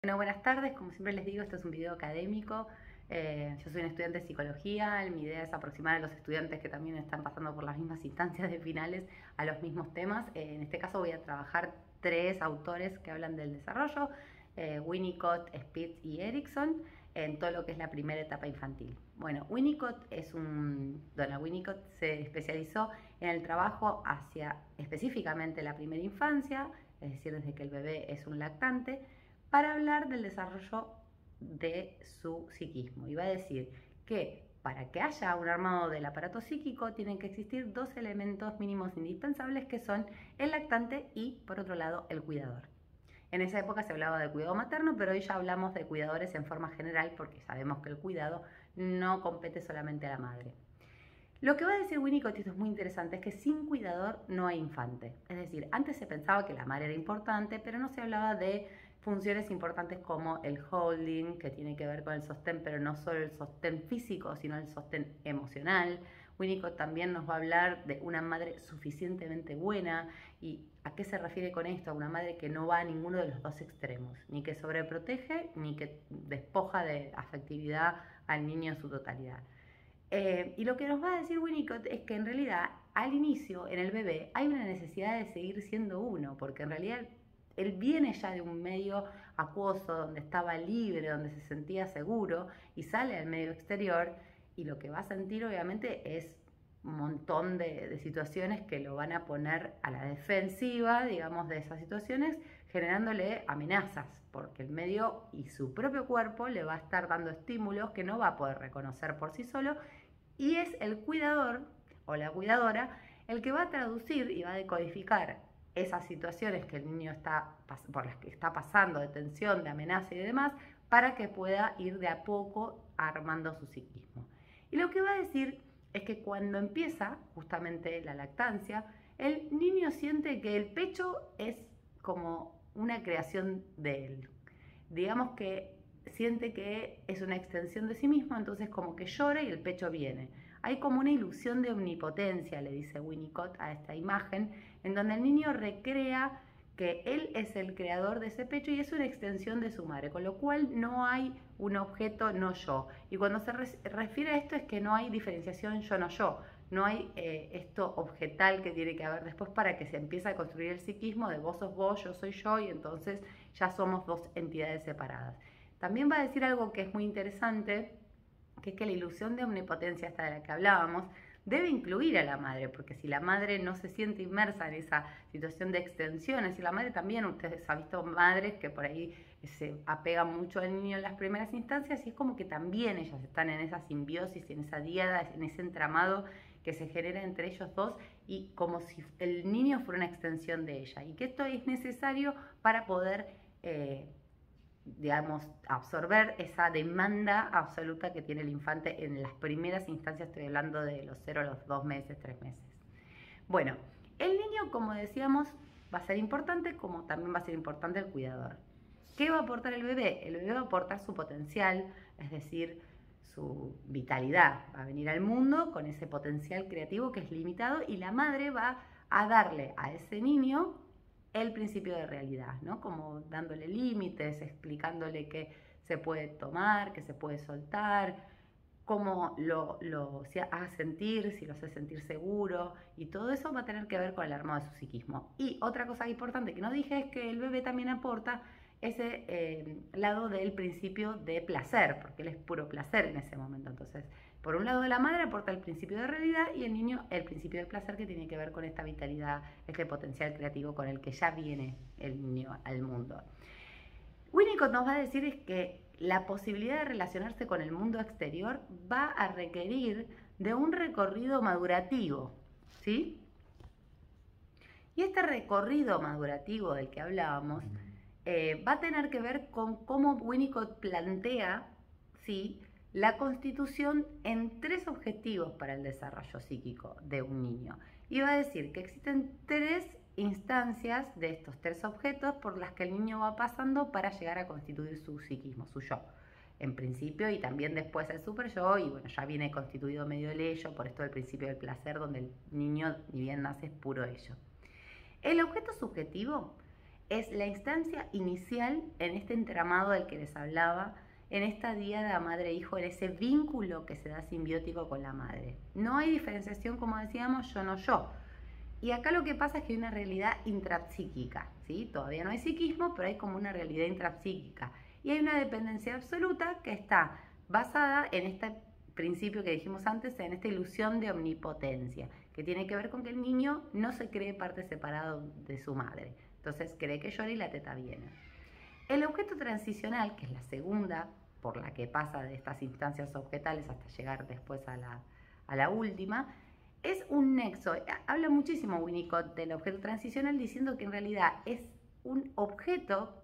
Bueno, buenas tardes. Como siempre les digo, esto es un video académico. Yo soy un estudiante de psicología. Mi idea es aproximar a los estudiantes que también están pasando por las mismas instancias de finales a los mismos temas. En este caso voy a trabajar tres autores que hablan del desarrollo, Winnicott, Spitz y Erikson, en todo lo que es la primera etapa infantil. Bueno, Donald Winnicott se especializó en el trabajo hacia específicamente la primera infancia, es decir, desde que el bebé es un lactante, para hablar del desarrollo de su psiquismo. Y va a decir que para que haya un armado del aparato psíquico tienen que existir dos elementos mínimos indispensables, que son el lactante y, por otro lado, el cuidador. En esa época se hablaba de cuidado materno, pero hoy ya hablamos de cuidadores en forma general porque sabemos que el cuidado no compete solamente a la madre. Lo que va a decir Winnicott, y esto es muy interesante, es que sin cuidador no hay infante. Es decir, antes se pensaba que la madre era importante, pero no se hablaba de funciones importantes como el holding, que tiene que ver con el sostén, pero no solo el sostén físico, sino el sostén emocional. Winnicott también nos va a hablar de una madre suficientemente buena. ¿Y a qué se refiere con esto? A una madre que no va a ninguno de los dos extremos, ni que sobreprotege, ni que despoja de afectividad al niño en su totalidad. Y lo que nos va a decir Winnicott es que en realidad al inicio, en el bebé, hay una necesidad de seguir siendo uno, porque en realidad él viene ya de un medio acuoso, donde estaba libre, donde se sentía seguro, y sale al medio exterior, y lo que va a sentir obviamente es un montón de situaciones que lo van a poner a la defensiva, digamos, de esas situaciones, generándole amenazas, porque el medio y su propio cuerpo le va a estar dando estímulos que no va a poder reconocer por sí solo, y es el cuidador o la cuidadora el que va a traducir y va a decodificar esas situaciones que el niño por las que está pasando, de tensión, de amenaza y demás, para que pueda ir de a poco armando su psiquismo. Y lo que va a decir es que cuando empieza justamente la lactancia, el niño siente que el pecho es como una creación de él. Digamos que siente que es una extensión de sí mismo, entonces como que llora y el pecho viene. Hay como una ilusión de omnipotencia, le dice Winnicott a esta imagen, en donde el niño recrea que él es el creador de ese pecho y es una extensión de su madre, con lo cual no hay un objeto no yo. Y cuando se refiere a esto es que no hay diferenciación yo no yo, no hay esto objetal que tiene que haber después para que se empiece a construir el psiquismo de vos sos vos, yo soy yo, y entonces ya somos dos entidades separadas. También va a decir algo que es muy interesante, que es que la ilusión de omnipotencia, esta de la que hablábamos, debe incluir a la madre, porque si la madre no se siente inmersa en esa situación de extensiones, y la madre también, ustedes han visto madres que por ahí se apegan mucho al niño en las primeras instancias, y es como que también ellas están en esa simbiosis, en esa diada, en ese entramado que se genera entre ellos dos, y como si el niño fuera una extensión de ella, y que esto es necesario para poder digamos, absorber esa demanda absoluta que tiene el infante en las primeras instancias. Estoy hablando de los 0 a los 2 meses, 3 meses. Bueno, el niño, como decíamos, va a ser importante, como también va a ser importante el cuidador. ¿Qué va a aportar el bebé? El bebé va a aportar su potencial, es decir, su vitalidad. Va a venir al mundo con ese potencial creativo que es limitado, y la madre va a darle a ese niño el principio de realidad, ¿no? Como dándole límites, explicándole qué se puede tomar, qué se puede soltar, cómo lo hace sentir, si lo hace sentir seguro, y todo eso va a tener que ver con el armado de su psiquismo. Y otra cosa importante que no dije es que el bebé también aporta ese lado del principio de placer, porque él es puro placer en ese momento. Entonces, por un lado, la madre aporta el principio de realidad, y el niño el principio de placer, que tiene que ver con esta vitalidad, este potencial creativo con el que ya viene el niño al mundo. Winnicott nos va a decir es que la posibilidad de relacionarse con el mundo exterior va a requerir de un recorrido madurativo, ¿sí? Y este recorrido madurativo del que hablábamos va a tener que ver con cómo Winnicott plantea, ¿sí?, la constitución en tres objetivos para el desarrollo psíquico de un niño. Y va a decir que existen tres instancias de estos tres objetos por las que el niño va pasando para llegar a constituir su psiquismo, su yo, en principio, y también después el super yo, y bueno, ya viene constituido medio el ello, por esto del principio del placer, donde el niño, ni bien nace, es puro ello. El objeto subjetivo es la instancia inicial en este entramado del que les hablaba, en esta diada madre-hijo, en ese vínculo que se da simbiótico con la madre. No hay diferenciación, como decíamos, yo no yo. Y acá lo que pasa es que hay una realidad intrapsíquica, ¿sí? Todavía no hay psiquismo, pero hay como una realidad intrapsíquica. Y hay una dependencia absoluta que está basada en este principio que dijimos antes, en esta ilusión de omnipotencia, que tiene que ver con que el niño no se cree parte separada de su madre. Entonces cree que llora y la teta viene. El objeto transicional, que es la segunda por la que pasa de estas instancias objetales hasta llegar después a la última, es un nexo. Habla muchísimo Winnicott del objeto transicional diciendo que en realidad es un objeto,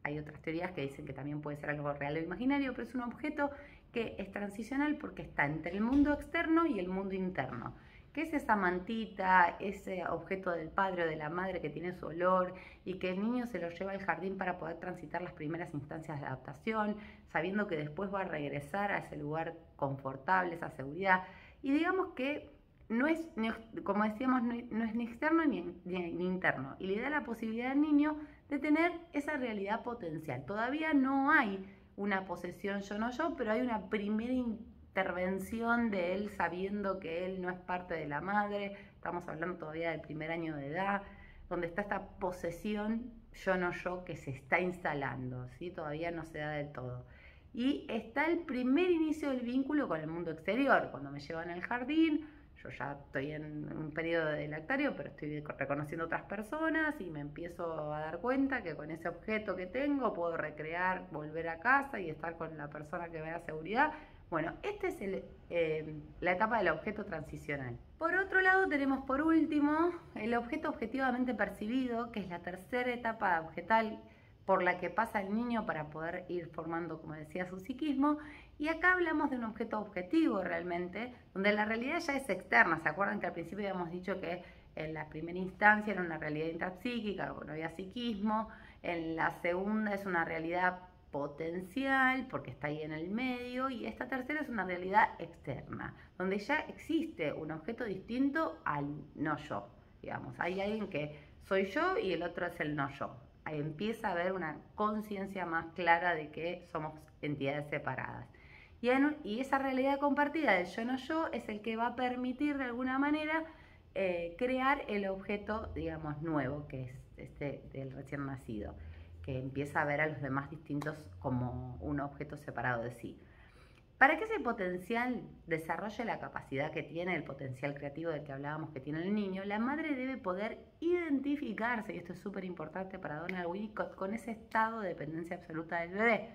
hay otras teorías que dicen que también puede ser algo real o imaginario, pero es un objeto que es transicional porque está entre el mundo externo y el mundo interno. ¿Qué es esa mantita, ese objeto del padre o de la madre que tiene su olor y que el niño se lo lleva al jardín para poder transitar las primeras instancias de adaptación, sabiendo que después va a regresar a ese lugar confortable, esa seguridad? Y digamos que no es, como decíamos, no es ni externo ni interno. Y le da la posibilidad al niño de tener esa realidad potencial. Todavía no hay una posesión yo no yo, pero hay una primera intervención de él sabiendo que él no es parte de la madre. Estamos hablando todavía del primer año de edad, donde está esta posesión yo no yo que se está instalando, ¿sí? Todavía no se da del todo. Y está el primer inicio del vínculo con el mundo exterior, cuando me llevan al jardín. Yo ya estoy en un periodo de lactario, pero estoy reconociendo otras personas y me empiezo a dar cuenta que con ese objeto que tengo puedo recrear, volver a casa y estar con la persona que me da seguridad. Bueno, esta es la etapa del objeto transicional. Por otro lado tenemos por último el objeto objetivamente percibido, que es la tercera etapa objetal por la que pasa el niño para poder ir formando, como decía, su psiquismo. Y acá hablamos de un objeto objetivo realmente, donde la realidad ya es externa. ¿Se acuerdan que al principio habíamos dicho que en la primera instancia era una realidad intrapsíquica, no había psiquismo? En la segunda es una realidad potencial, porque está ahí en el medio, y esta tercera es una realidad externa, donde ya existe un objeto distinto al no yo, digamos. Hay alguien que soy yo y el otro es el no yo. Ahí empieza a haber una conciencia más clara de que somos entidades separadas. Y esa realidad compartida del yo no yo es el que va a permitir de alguna manera crear el objeto, digamos, nuevo, que es este del recién nacido, que empieza a ver a los demás distintos como un objeto separado de sí. Para que ese potencial desarrolle la capacidad que tiene, el potencial creativo del que hablábamos que tiene el niño, la madre debe poder identificarse, y esto es súper importante para Donald Winnicott, con ese estado de dependencia absoluta del bebé.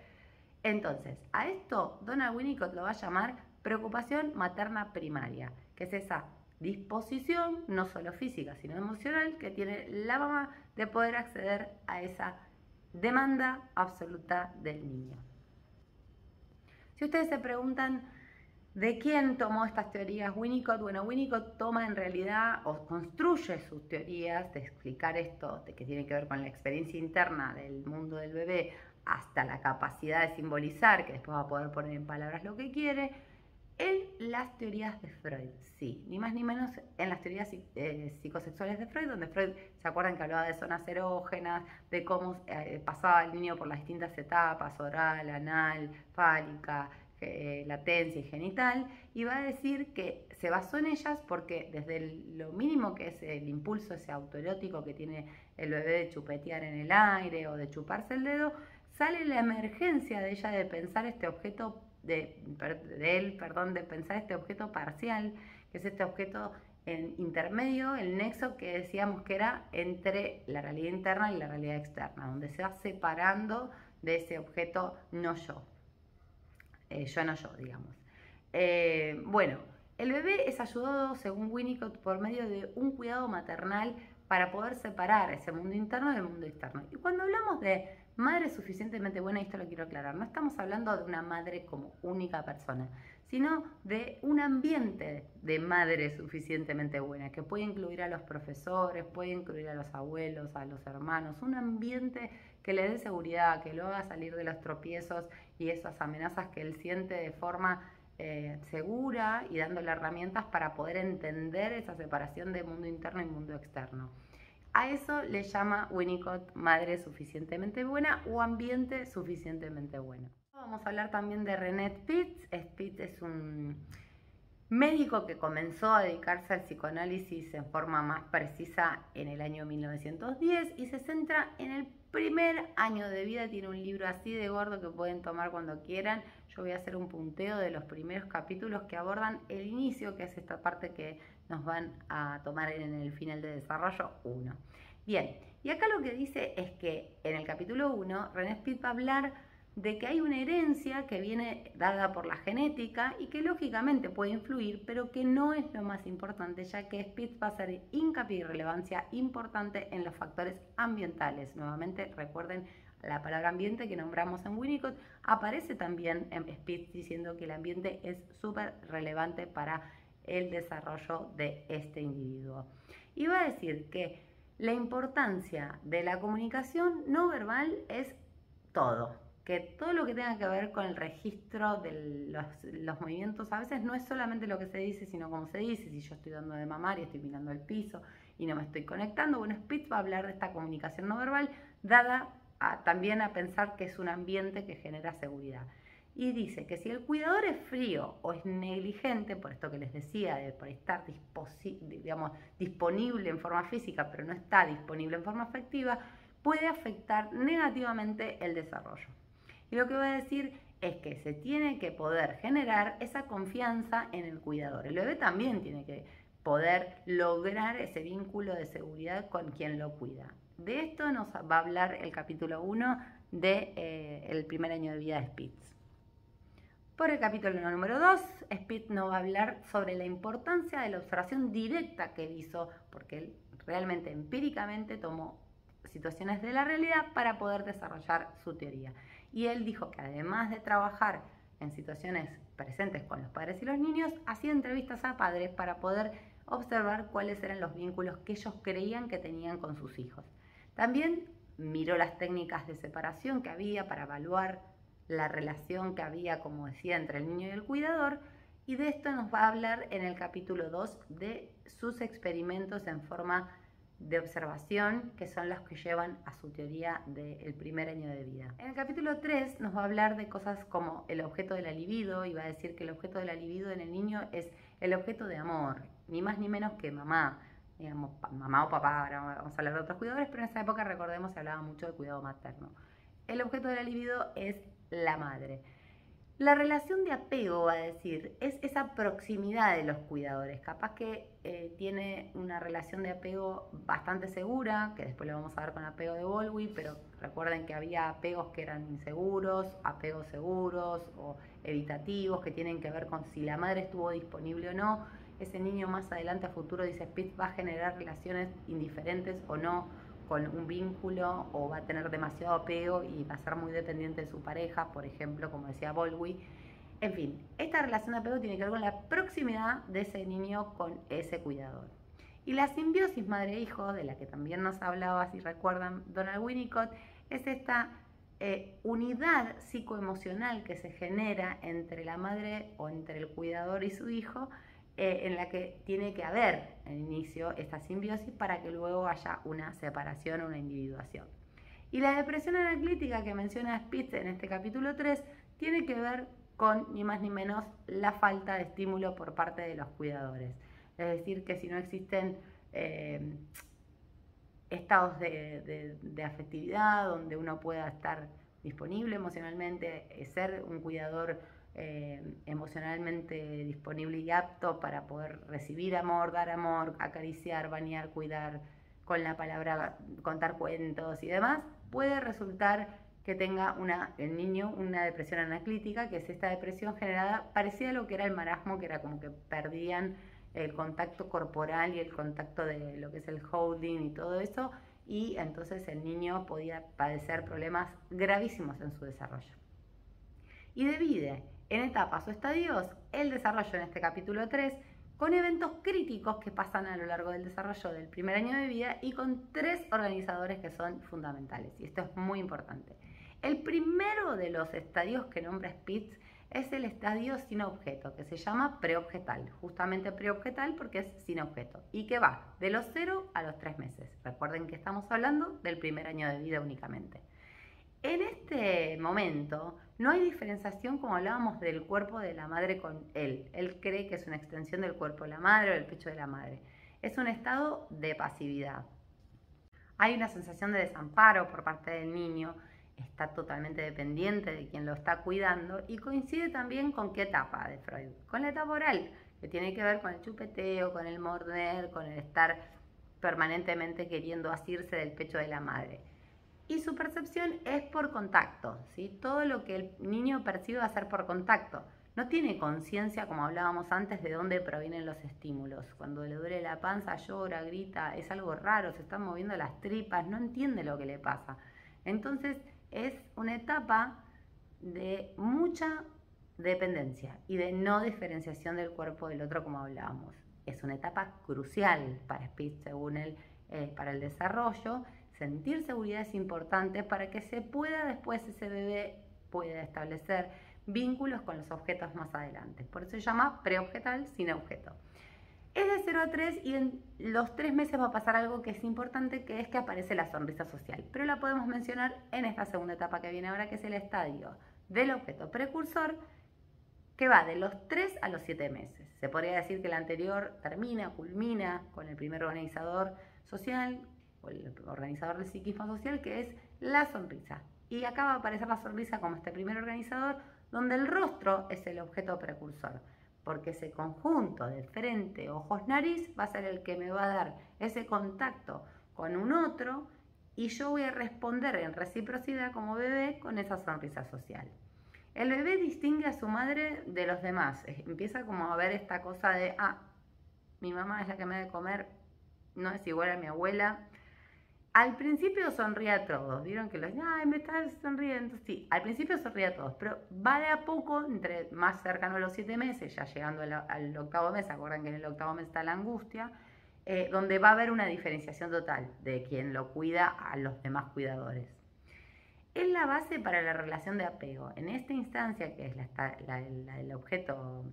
Entonces, a esto Donald Winnicott lo va a llamar preocupación materna primaria, que es esa disposición, no solo física, sino emocional, que tiene la mamá de poder acceder a esa demanda absoluta del niño. Si ustedes se preguntan de quién tomó estas teorías Winnicott, bueno, Winnicott toma en realidad o construye sus teorías de explicar esto, de que tiene que ver con la experiencia interna del mundo del bebé, hasta la capacidad de simbolizar, que después va a poder poner en palabras lo que quiere, en las teorías de Freud, sí, ni más ni menos en las teorías psicosexuales de Freud, donde Freud, ¿se acuerdan que hablaba de zonas erógenas, de cómo pasaba el niño por las distintas etapas, oral, anal, fálica, latencia y genital? Y va a decir que se basó en ellas porque desde lo mínimo que es el impulso ese autoerótico que tiene el bebé de chupetear en el aire o de chuparse el dedo, sale la emergencia de ella de pensar este objeto de pensar este objeto parcial, que es este objeto en intermedio, el nexo que decíamos que era entre la realidad interna y la realidad externa, donde se va separando de ese objeto no yo, yo no yo, digamos. Bueno, el bebé es ayudado, según Winnicott, por medio de un cuidado maternal para poder separar ese mundo interno del mundo externo. Y cuando hablamos de madre suficientemente buena, y esto lo quiero aclarar, no estamos hablando de una madre como única persona, sino de un ambiente de madre suficientemente buena, que puede incluir a los profesores, puede incluir a los abuelos, a los hermanos, un ambiente que le dé seguridad, que lo haga salir de los tropiezos y esas amenazas que él siente de forma segura, y dándole herramientas para poder entender esa separación de mundo interno y mundo externo. A eso le llama Winnicott madre suficientemente buena o ambiente suficientemente bueno. Vamos a hablar también de René Spitz. Spitz es un médico que comenzó a dedicarse al psicoanálisis en forma más precisa en el año 1910 y se centra en el primer año de vida. Tiene un libro así de gordo que pueden tomar cuando quieran. Yo voy a hacer un punteo de los primeros capítulos que abordan el inicio, que es esta parte que nos van a tomar en el final de desarrollo 1. Bien, y acá lo que dice es que en el capítulo 1 René Spitz va a hablar de que hay una herencia que viene dada por la genética y que lógicamente puede influir, pero que no es lo más importante, ya que Spitz va a hacer hincapié y relevancia importante en los factores ambientales. Nuevamente, recuerden la palabra ambiente que nombramos en Winnicott, aparece también en Spitz diciendo que el ambiente es súper relevante para el desarrollo de este individuo. Y va a decir que la importancia de la comunicación no verbal es todo. Que todo lo que tenga que ver con el registro de los movimientos a veces no es solamente lo que se dice, sino cómo se dice. Si yo estoy dando de mamar y estoy mirando el piso y no me estoy conectando, bueno, Spitz va a hablar de esta comunicación no verbal dada también a pensar que es un ambiente que genera seguridad. Y dice que si el cuidador es frío o es negligente, por esto que les decía, por estar disponible en forma física, pero no está disponible en forma afectiva, puede afectar negativamente el desarrollo. Y lo que va a decir es que se tiene que poder generar esa confianza en el cuidador. El bebé también tiene que poder lograr ese vínculo de seguridad con quien lo cuida. De esto nos va a hablar el capítulo 1 del primer año de vida de Spitz. Por el capítulo número 2, Spitz nos va a hablar sobre la importancia de la observación directa que él hizo, porque él realmente empíricamente tomó situaciones de la realidad para poder desarrollar su teoría. Y él dijo que además de trabajar en situaciones presentes con los padres y los niños, hacía entrevistas a padres para poder observar cuáles eran los vínculos que ellos creían que tenían con sus hijos. También miró las técnicas de separación que había para evaluar la relación que había, como decía, entre el niño y el cuidador, y de esto nos va a hablar en el capítulo 2 de sus experimentos en forma de observación, que son los que llevan a su teoría del primer año de vida. En el capítulo 3 nos va a hablar de cosas como el objeto de la libido, y va a decir que el objeto de la libido en el niño es el objeto de amor, ni más ni menos que mamá, digamos, mamá o papá. Ahora vamos a hablar de otros cuidadores, pero en esa época, recordemos, se hablaba mucho de cuidado materno. El objeto de la libido es la madre. La relación de apego, va a decir, es esa proximidad de los cuidadores. Capaz que tiene una relación de apego bastante segura, que después lo vamos a ver con apego de Bowlby, pero recuerden que había apegos que eran inseguros, apegos seguros o evitativos, que tienen que ver con si la madre estuvo disponible o no. Ese niño más adelante a futuro, dice Spitz, va a generar relaciones indiferentes o no con un vínculo, o va a tener demasiado apego y va a ser muy dependiente de su pareja, por ejemplo, como decía Bowlby. En fin, esta relación de apego tiene que ver con la proximidad de ese niño con ese cuidador. Y la simbiosis madre-hijo, de la que también nos hablaba, si recuerdan, Donald Winnicott, es esta unidad psicoemocional que se genera entre la madre o entre el cuidador y su hijo, en la que tiene que haber al inicio esta simbiosis para que luego haya una separación, una individuación. Y la depresión anaclítica que menciona Spitz en este capítulo 3 tiene que ver con ni más ni menos la falta de estímulo por parte de los cuidadores. Es decir, que si no existen estados de afectividad donde uno pueda estar disponible emocionalmente, ser un cuidador emocionalmente disponible y apto para poder recibir amor, dar amor, acariciar, bañar, cuidar, con la palabra, contar cuentos y demás, puede resultar que tenga el niño una depresión anaclítica, que es esta depresión generada parecida a lo que era el marasmo, que era como que perdían el contacto corporal y el contacto de lo que es el holding y todo eso, y entonces el niño podía padecer problemas gravísimos en su desarrollo. Y divide en etapas o estadios el desarrollo en este capítulo 3 con eventos críticos que pasan a lo largo del desarrollo del primer año de vida y con 3 organizadores que son fundamentales, y esto es muy importante. El primero de los estadios que nombra Spitz es el estadio sin objeto, que se llama preobjetal, justamente preobjetal porque es sin objeto, y que va de los 0 a los 3 meses. Recuerden que estamos hablando del primer año de vida únicamente. En este momento no hay diferenciación, como hablábamos, del cuerpo de la madre con él. Él cree que es una extensión del cuerpo de la madre o del pecho de la madre. Es un estado de pasividad. Hay una sensación de desamparo por parte del niño, está totalmente dependiente de quien lo está cuidando y coincide también con qué etapa de Freud, con la etapa oral, que tiene que ver con el chupeteo, con el morder, con el estar permanentemente queriendo asirse del pecho de la madre. Y su percepción es por contacto, ¿sí? Todo lo que el niño percibe va a ser por contacto. No tiene conciencia, como hablábamos antes, de dónde provienen los estímulos. Cuando le duele la panza, llora, grita, es algo raro, se están moviendo las tripas, no entiende lo que le pasa. Entonces es una etapa de mucha dependencia y de no diferenciación del cuerpo del otro, como hablábamos. Es una etapa crucial para Spitz, según él, para el desarrollo. Sentir seguridad es importante para que se pueda después ese bebé pueda establecer vínculos con los objetos más adelante. Por eso se llama preobjetal sin objeto. Es de 0 a 3 y en los 3 meses va a pasar algo que es importante, que es que aparece la sonrisa social. Pero la podemos mencionar en esta segunda etapa que viene ahora, que es el estadio del objeto precursor, que va de los 3 a los 7 meses. Se podría decir que el anterior culmina con el primer organizador social, o el organizador del psiquismo social, que es la sonrisa. Y acá va a aparecer la sonrisa como este primer organizador, donde el rostro es el objeto precursor, porque ese conjunto de frente, ojos, nariz va a ser el que me va a dar ese contacto con un otro y yo voy a responder en reciprocidad como bebé con esa sonrisa social. El bebé distingue a su madre de los demás, empieza como a ver esta cosa de, mi mamá es la que me da de comer, no es igual a mi abuela. Al principio sonríe a todos, vieron que me están sonriendo, sí, al principio sonríe a todos, pero va de a poco, entre más cercano a los 7 meses, ya llegando al octavo mes, acuerdan que en el octavo mes está la angustia, donde va a haber una diferenciación total de quien lo cuida a los demás cuidadores. Es la base para la relación de apego. En esta instancia, que es el objeto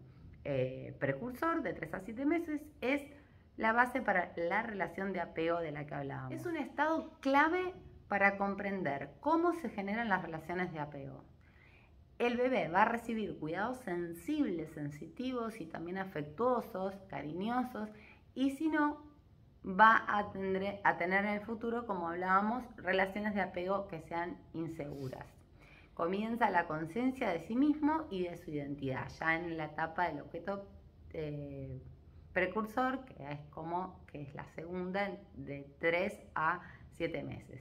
precursor de 3 a 7 meses, es la base para la relación de apego de la que hablábamos. Es un estado clave para comprender cómo se generan las relaciones de apego. El bebé va a recibir cuidados sensibles, sensitivos y también afectuosos, cariñosos, y si no, va a tener en el futuro, como hablábamos, relaciones de apego que sean inseguras. Comienza la conciencia de sí mismo y de su identidad, ya en la etapa del objeto precursor, que es la segunda, de 3 a 7 meses.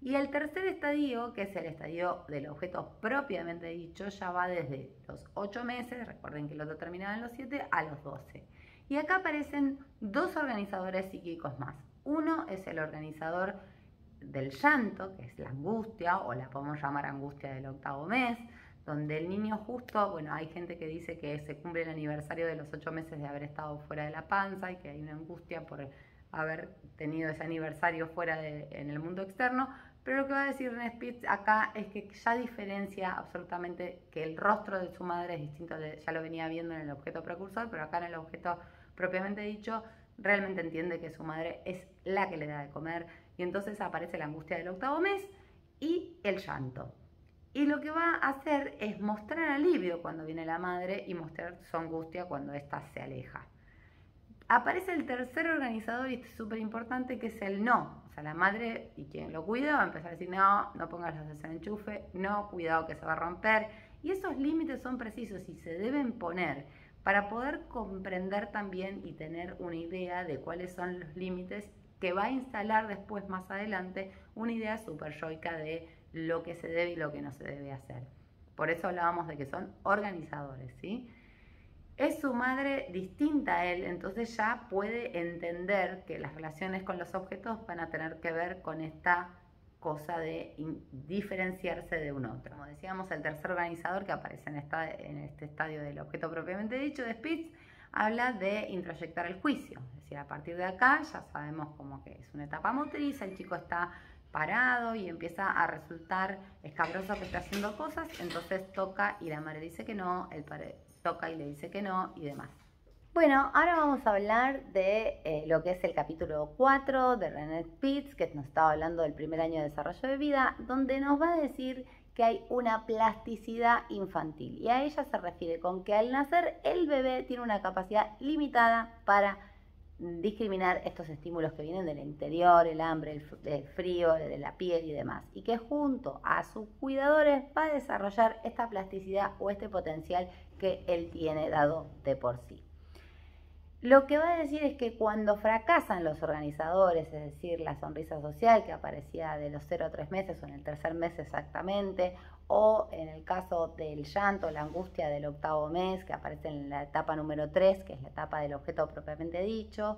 Y el tercer estadio, que es el estadio del objeto propiamente dicho, ya va desde los 8 meses, recuerden que el otro terminaba en los 7, a los 12. Y acá aparecen dos organizadores psíquicos más. Uno es el organizador del llanto, que es la angustia, o la podemos llamar angustia del octavo mes, donde el niño justo, hay gente que dice que se cumple el aniversario de los 8 meses de haber estado fuera de la panza y que hay una angustia por haber tenido ese aniversario fuera en el mundo externo, pero lo que va a decir René Spitz acá es que ya diferencia absolutamente que el rostro de su madre es distinto, ya lo venía viendo en el objeto precursor, pero acá en el objeto propiamente dicho, realmente entiende que su madre es la que le da de comer y entonces aparece la angustia del octavo mes y el llanto. Y lo que va a hacer es mostrar alivio cuando viene la madre y mostrar su angustia cuando ésta se aleja. Aparece el tercer organizador y esto es súper importante, que es el no. O sea, la madre y quien lo cuida va a empezar a decir no pongas los dedos en enchufe, no, cuidado que se va a romper. Y esos límites son precisos y se deben poner para poder comprender también y tener una idea de cuáles son los límites que va a instalar después, más adelante, una idea súper yoica de lo que se debe y lo que no se debe hacer. Por eso hablábamos de que son organizadores, ¿sí? Es su madre distinta a él, entonces ya puede entender que las relaciones con los objetos van a tener que ver con esta cosa de diferenciarse de un otro. Como decíamos, el tercer organizador que aparece en este estadio del objeto propiamente dicho de Spitz habla de introyectar el juicio. Es decir, a partir de acá ya sabemos como que es una etapa motriz, el chico está parado y empieza a resultar escabroso que está haciendo cosas, entonces toca y la madre dice que no, el padre toca y le dice que no y demás. Bueno, ahora vamos a hablar de lo que es el capítulo 4 de René Spitz, que nos estaba hablando del primer año de desarrollo de vida, donde nos va a decir que hay una plasticidad infantil. Y a ella se refiere con que al nacer el bebé tiene una capacidad limitada para discriminar estos estímulos que vienen del interior, el hambre, el frío, de la piel y demás. Y que junto a sus cuidadores va a desarrollar esta plasticidad o este potencial que él tiene dado de por sí. Lo que va a decir es que cuando fracasan los organizadores, es decir, la sonrisa social que aparecía de los 0 a 3 meses o en el tercer mes exactamente, o en el caso del llanto, la angustia del 8º mes, que aparece en la etapa número 3, que es la etapa del objeto propiamente dicho,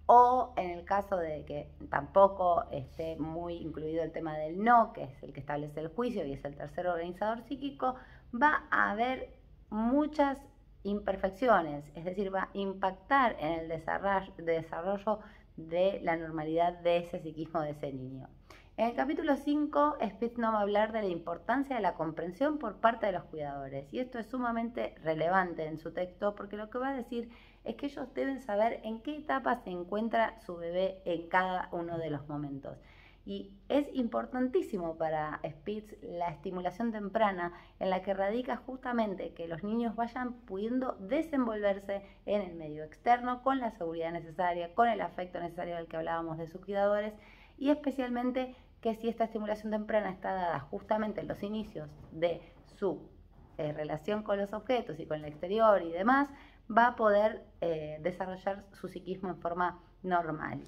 o en el caso de que tampoco esté muy incluido el tema del no, que es el que establece el juicio y es el tercer organizador psíquico, va a haber muchas imperfecciones, es decir, va a impactar en el desarrollo de la normalidad de ese psiquismo de ese niño. En el capítulo 5, Spitz nos va a hablar de la importancia de la comprensión por parte de los cuidadores, y esto es sumamente relevante en su texto porque lo que va a decir es que ellos deben saber en qué etapa se encuentra su bebé en cada uno de los momentos. Y es importantísimo para Spitz la estimulación temprana en la que radica justamente que los niños vayan pudiendo desenvolverse en el medio externo con la seguridad necesaria, con el afecto necesario del que hablábamos de sus cuidadores y especialmente que si esta estimulación temprana está dada justamente en los inicios de su relación con los objetos y con el exterior y demás, va a poder desarrollar su psiquismo en forma normal.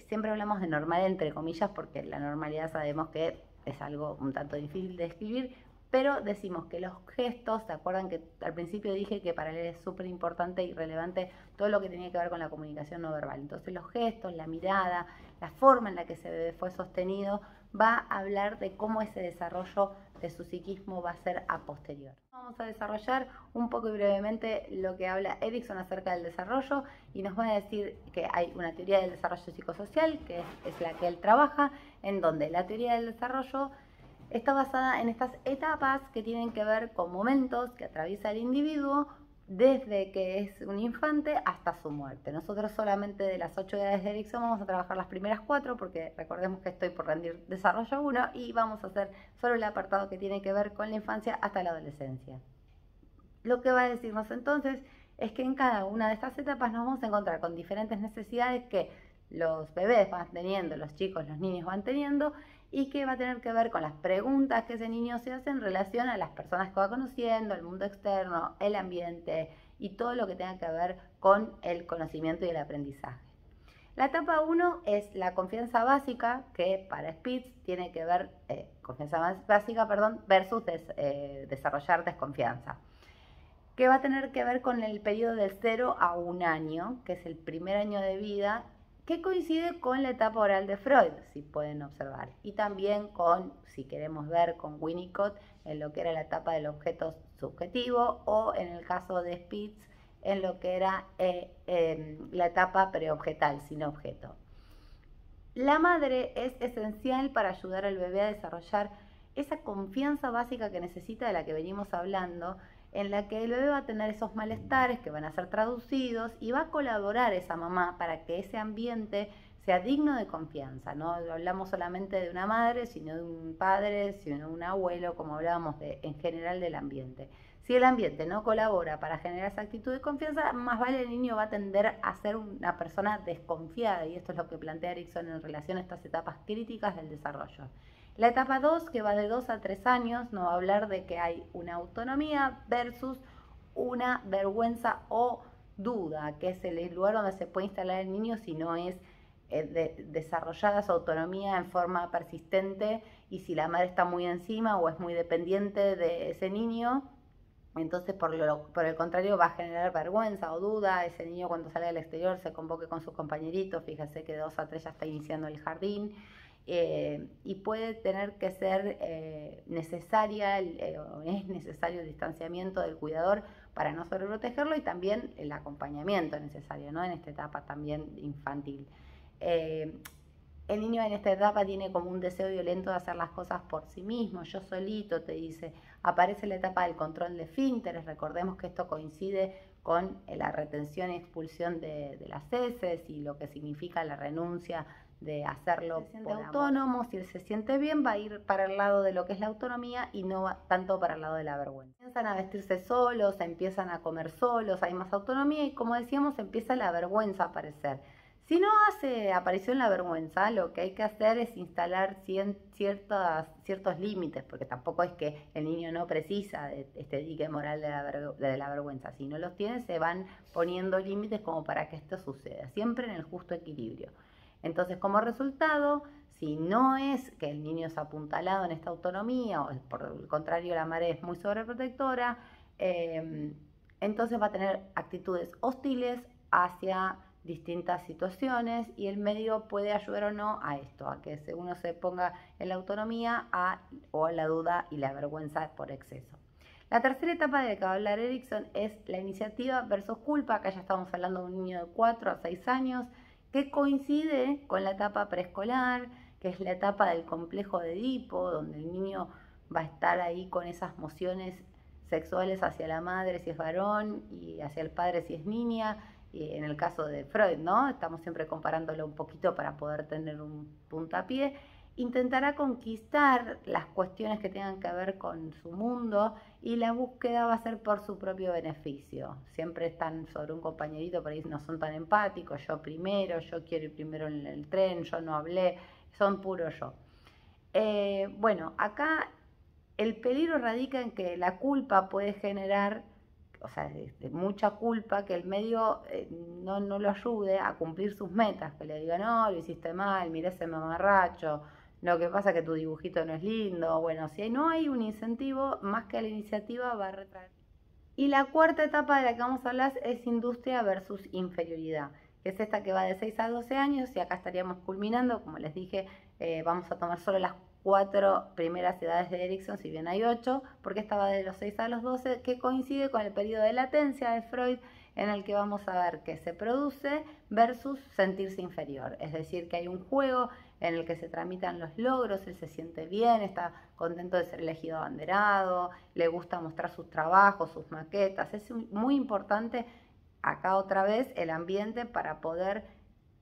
Siempre hablamos de normal entre comillas porque la normalidad sabemos que es algo un tanto difícil de describir, pero decimos que los gestos, ¿se acuerdan que al principio dije que para él es súper importante y relevante todo lo que tenía que ver con la comunicación no verbal? Entonces los gestos, la mirada, la forma en la que ese bebé fue sostenido, va a hablar de cómo ese desarrollo de su psiquismo va a ser a posterior. Vamos a desarrollar un poco y brevemente lo que habla Erikson acerca del desarrollo y nos va a decir que hay una teoría del desarrollo psicosocial, que es la que él trabaja, en donde la teoría del desarrollo está basada en estas etapas que tienen que ver con momentos que atraviesa el individuo desde que es un infante hasta su muerte. Nosotros solamente de las 8 edades de Erikson vamos a trabajar las primeras 4 porque recordemos que estoy por rendir desarrollo 1 y vamos a hacer solo el apartado que tiene que ver con la infancia hasta la adolescencia. Lo que va a decirnos entonces es que en cada una de estas etapas nos vamos a encontrar con diferentes necesidades que los bebés van teniendo, los chicos, los niños van teniendo y que va a tener que ver con las preguntas que ese niño se hace en relación a las personas que va conociendo, el mundo externo, el ambiente y todo lo que tenga que ver con el conocimiento y el aprendizaje. La etapa 1 es la confianza básica, que para Spitz tiene que ver, versus desarrollar desconfianza, que va a tener que ver con el periodo del 0 a 1 año, que es el primer año de vida, que coincide con la etapa oral de Freud, si pueden observar, y también con, si queremos ver, con Winnicott, en lo que era la etapa del objeto subjetivo, o en el caso de Spitz, en lo que era la etapa preobjetal, sin objeto. La madre es esencial para ayudar al bebé a desarrollar esa confianza básica que necesita, de la que venimos hablando, en la que el bebé va a tener esos malestares que van a ser traducidos y va a colaborar esa mamá para que ese ambiente sea digno de confianza. No hablamos solamente de una madre, sino de un padre, sino de un abuelo, como hablábamos en general del ambiente. Si el ambiente no colabora para generar esa actitud de confianza, más vale el niño va a tender a ser una persona desconfiada, y esto es lo que plantea Erikson en relación a estas etapas críticas del desarrollo. La etapa 2, que va de 2 a 3 años, nos va a hablar de que hay una autonomía versus una vergüenza o duda, que es el lugar donde se puede instalar el niño si no es desarrollada su autonomía en forma persistente y si la madre está muy encima o es muy dependiente de ese niño. Entonces, por el contrario, va a generar vergüenza o duda. Ese niño cuando sale al exterior se convoque con sus compañeritos, fíjese que de 2 a 3 ya está iniciando el jardín. Y puede tener que ser es necesario el distanciamiento del cuidador para no sobreprotegerlo y también el acompañamiento necesario, ¿no? En esta etapa también infantil. El niño en esta etapa tiene como un deseo violento de hacer las cosas por sí mismo, yo solito, te dice. Aparece la etapa del control de esfínteres, recordemos que esto coincide con la retención y expulsión de las heces y lo que significa la renuncia de hacerlo. Se siente autónomo, si él se siente bien va a ir para el lado de lo que es la autonomía y no va tanto para el lado de la vergüenza. Empiezan a vestirse solos, empiezan a comer solos, hay más autonomía y como decíamos empieza la vergüenza a aparecer. Si no hace aparición la vergüenza, lo que hay que hacer es instalar ciertos límites, porque tampoco es que el niño no precisa de este dique moral de la vergüenza. Si no los tiene, se van poniendo límites como para que esto suceda, siempre en el justo equilibrio. Entonces, como resultado, si no es que el niño es apuntalado en esta autonomía, o por el contrario la madre es muy sobreprotectora, entonces va a tener actitudes hostiles hacia distintas situaciones y el medio puede ayudar o no a esto, a que uno se ponga en la autonomía o a la duda y la vergüenza por exceso. La tercera etapa de la que va a hablar Erikson es la iniciativa versus culpa. Acá ya estamos hablando de un niño de 4 a 6 años que coincide con la etapa preescolar, que es la etapa del complejo de Edipo, donde el niño va a estar ahí con esas mociones sexuales hacia la madre si es varón y hacia el padre si es niña. Y en el caso de Freud, ¿no? Estamos siempre comparándolo un poquito para poder tener un puntapié. Intentará conquistar las cuestiones que tengan que ver con su mundo y la búsqueda va a ser por su propio beneficio. Siempre están sobre un compañerito, por ahí no son tan empáticos, yo primero, yo quiero ir primero en el tren, yo no hablé, son puro yo. Bueno, acá el peligro radica en que la culpa puede generar, o sea, de mucha culpa, que el medio no lo ayude a cumplir sus metas, que le diga, no, lo hiciste mal, mirá ese mamarracho, lo que pasa es que tu dibujito no es lindo. Bueno, si no hay un incentivo, más que la iniciativa va a retraer. Y la cuarta etapa de la que vamos a hablar es industria versus inferioridad, que es esta que va de 6 a 12 años y acá estaríamos culminando, como les dije, vamos a tomar solo las 4 primeras edades de Erikson, si bien hay 8, porque esta va de los 6 a los 12, que coincide con el periodo de latencia de Freud, en el que vamos a ver que se produce versus sentirse inferior, es decir, que hay un juego en el que se tramitan los logros, él se siente bien, está contento de ser elegido abanderado, le gusta mostrar sus trabajos, sus maquetas. Es muy importante acá otra vez el ambiente para poder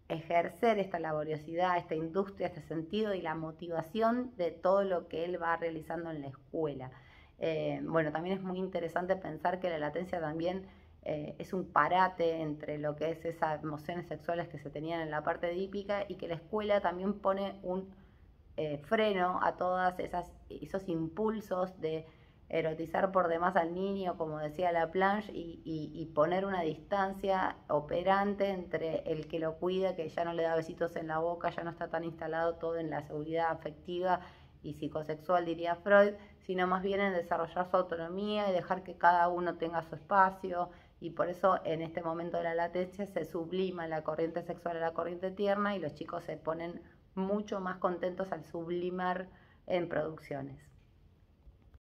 ejercer esta laboriosidad, esta industria, este sentido y la motivación de todo lo que él va realizando en la escuela. Bueno, también es muy interesante pensar que la latencia también es un parate entre lo que es esas emociones sexuales que se tenían en la parte edípica y que la escuela también pone un freno a todos esos impulsos de erotizar por demás al niño, como decía Laplanche, y poner una distancia operante entre el que lo cuida, que ya no le da besitos en la boca, ya no está tan instalado todo en la seguridad afectiva y psicosexual, diría Freud, sino más bien en desarrollar su autonomía y dejar que cada uno tenga su espacio. Y por eso en este momento de la latencia se sublima la corriente sexual a la corriente tierna y los chicos se ponen mucho más contentos al sublimar en producciones.